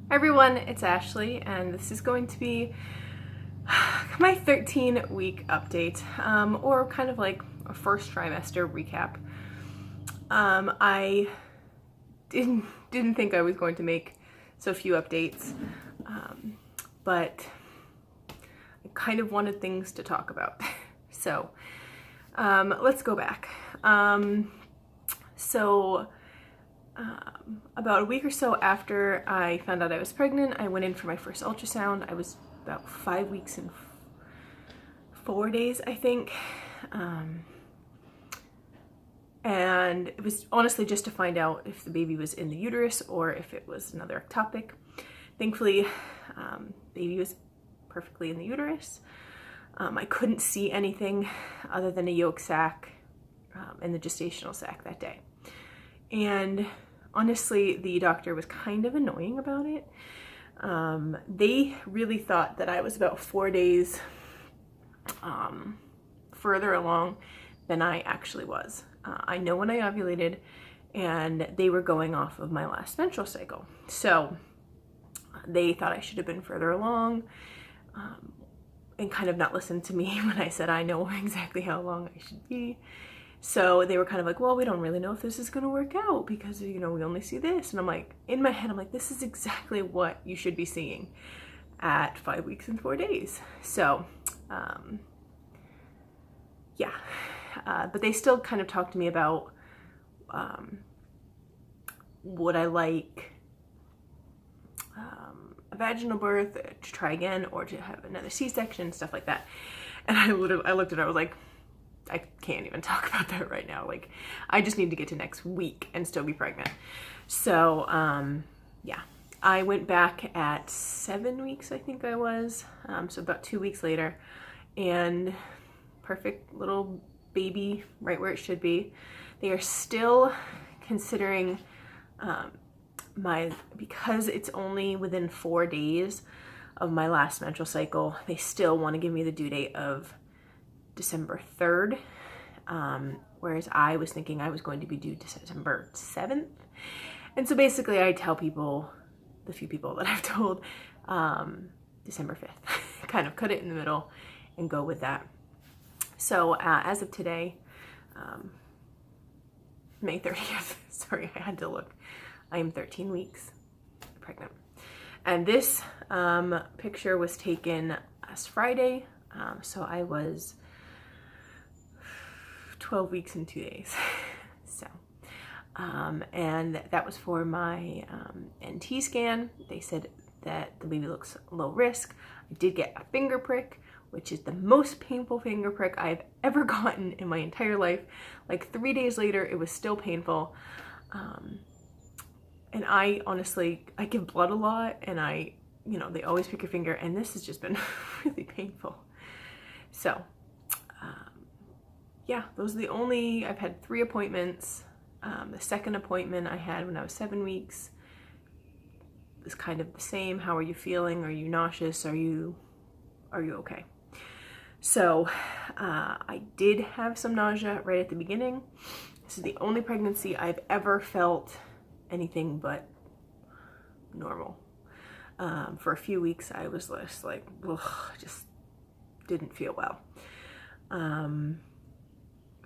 Hi everyone, it's Ashley, and this is going to be my 13-week update, or kind of like a first trimester recap. I didn't think I was going to make so few updates, but I kind of wanted things to talk about. So let's go back. About a week or so after I found out I was pregnant, I went in for my first ultrasound. I was about 5 weeks and 4 days, I think. And it was honestly just to find out if the baby was in the uterus or if it was another ectopic. Thankfully, baby was perfectly in the uterus. I couldn't see anything other than a yolk sac and the gestational sac that day. And honestly, the doctor was kind of annoying about it. They really thought that I was about 4 days further along than I actually was. I know when I ovulated, and they were going off of my last menstrual cycle. So they thought I should have been further along, and kind of not listened to me when I said I know exactly how long I should be. So they were kind of like, well, we don't really know if this is going to work out because, you know, we only see this. And I'm like, in my head, I'm like, this is exactly what you should be seeing at 5 weeks and 4 days. So, yeah. But they still kind of talked to me about would I like a vaginal birth, to try again, or to have another C-section, stuff like that. And I looked at it, I was like, I can't even talk about that right now. Like, I just need to get to next week and still be pregnant. So, yeah, I went back at 7 weeks, I think I was. So about 2 weeks later, and perfect little baby right where it should be. They are still considering because it's only within 4 days of my last menstrual cycle, they still want to give me the due date of December 3rd, whereas I was thinking I was going to be due December 7th. And so basically I tell people, the few people that I've told, December 5th, kind of cut it in the middle and go with that. So as of today, May 30th, sorry, I had to look, I am 13 weeks pregnant. And this picture was taken last Friday, so I was 12 weeks and 2 days. So, and that was for my NT scan. They said that the baby looks low risk. I did get a finger prick, which is the most painful finger prick I've ever gotten in my entire life. Like 3 days later, it was still painful. And I honestly, I give blood a lot, and you know, they always pick your finger, and this has just been really painful. So, yeah, those are the only, I've had 3 appointments. The second appointment I had when I was 7 weeks was kind of the same. How are you feeling? Are you nauseous? Are you okay? So I did have some nausea right at the beginning. This is the only pregnancy I've ever felt anything but normal. For a few weeks I was just like, ugh, just didn't feel well.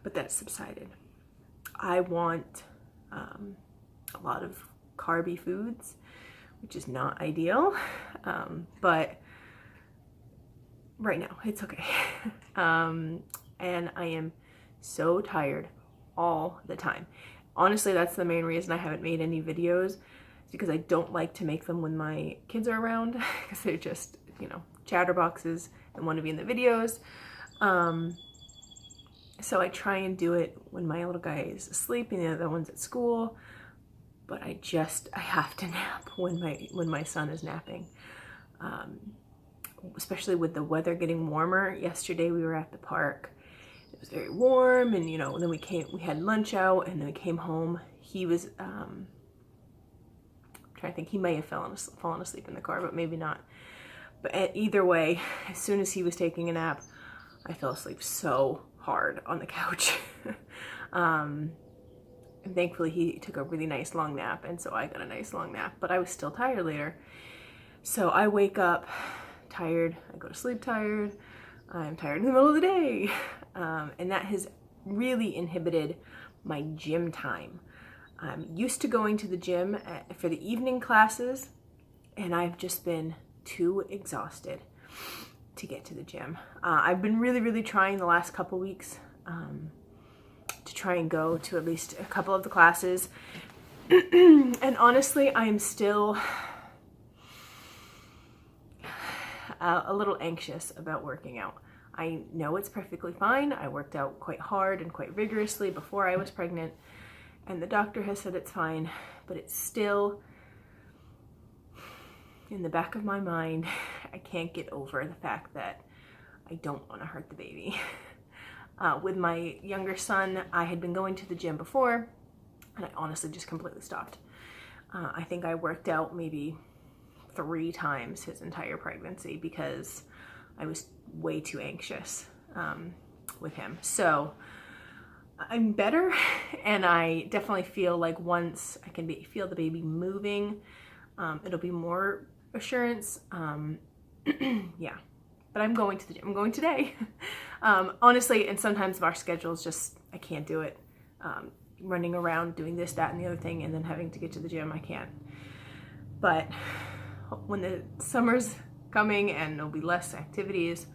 But that subsided. I want a lot of carby foods, which is not ideal, but right now it's okay. And I am so tired all the time. Honestly, that's the main reason I haven't made any videos, because I don't like to make them when my kids are around, because they're just, you know, chatterboxes and want to be in the videos. So I try and do it when my little guy is asleep and the other one's at school, but I have to nap when my son is napping. Especially with the weather getting warmer. Yesterday we were at the park. It was very warm, and you know, then we had lunch out, and then we came home. He was I'm trying to think, he may have fallen asleep in the car, but maybe not. But either way, as soon as he was taking a nap, I fell asleep so hard on the couch. And thankfully he took a really nice long nap, and so I got a nice long nap, but I was still tired later. So I wake up tired, I go to sleep tired, I'm tired in the middle of the day. And that has really inhibited my gym time. I'm used to going to the gym for the evening classes, and I've just been too exhausted to get to the gym. I've been really trying the last couple weeks to try and go to at least a couple of the classes. And honestly, I am still a little anxious about working out. I know it's perfectly fine. I worked out quite hard and quite vigorously before I was pregnant, and the doctor has said it's fine, but it's still in the back of my mind. I can't get over the fact that I don't want to hurt the baby. With my younger son, I had been going to the gym before, and I honestly just completely stopped. I think I worked out maybe 3 times his entire pregnancy because I was way too anxious with him. So I'm better, and I definitely feel like once I can feel the baby moving, it'll be more assurance. Yeah, but I'm going to the gym. I'm going today. Honestly, and sometimes our schedules just, I can't do it. Running around doing this, that, and the other thing, and then having to get to the gym, I can't. But when the summer's coming and there'll be less activities,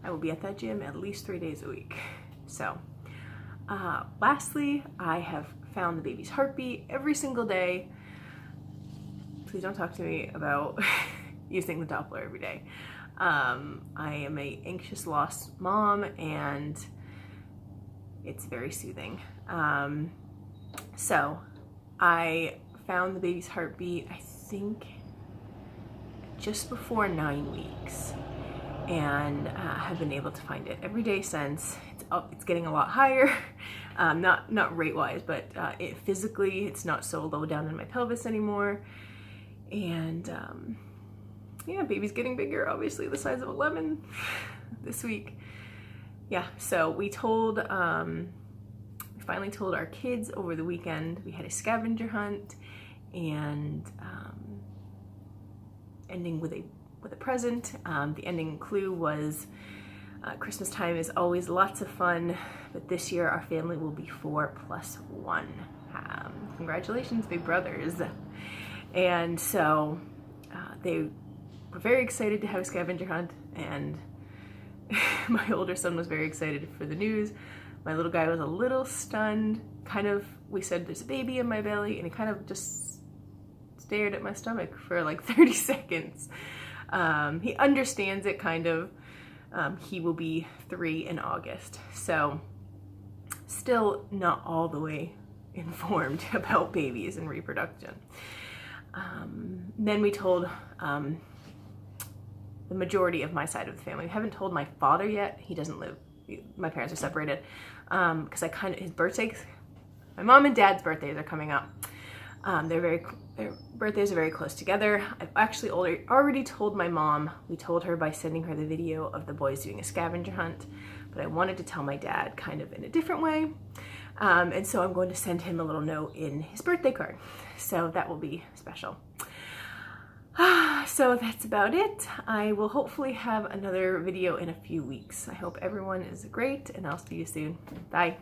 I will be at that gym at least 3 days a week. So, lastly, I have found the baby's heartbeat every single day. Please don't talk to me about using the Doppler every day. I am a anxious, lost mom, and it's very soothing. So I found the baby's heartbeat, I think, just before 9 weeks, and have been able to find it every day since. It's getting a lot higher, not rate-wise, but physically, it's not so low down in my pelvis anymore. And yeah, baby's getting bigger, obviously the size of a lemon this week. Yeah, so we finally told our kids over the weekend. We had a scavenger hunt, and ending with a present. The ending clue was Christmas time is always lots of fun, but this year our family will be 4 + 1. Congratulations, big brothers. And so they were very excited to have a scavenger hunt, and my older son was very excited for the news. My little guy was a little stunned. We said there's a baby in my belly, and he kind of just stared at my stomach for like 30 seconds. He understands it kind of. He will be 3 in August, so still not all the way informed about babies and reproduction. Then we told the majority of my side of the family. We haven't told my father yet. He doesn't live, my parents are separated, because his birthdays, my mom and dad's birthdays are coming up. Their birthdays are very close together. I've actually already told my mom. We told her by sending her the video of the boys doing a scavenger hunt, but I wanted to tell my dad kind of in a different way. And so I'm going to send him a little note in his birthday card. So that will be special. So that's about it. I will hopefully have another video in a few weeks. I hope everyone is great, and I'll see you soon. Bye.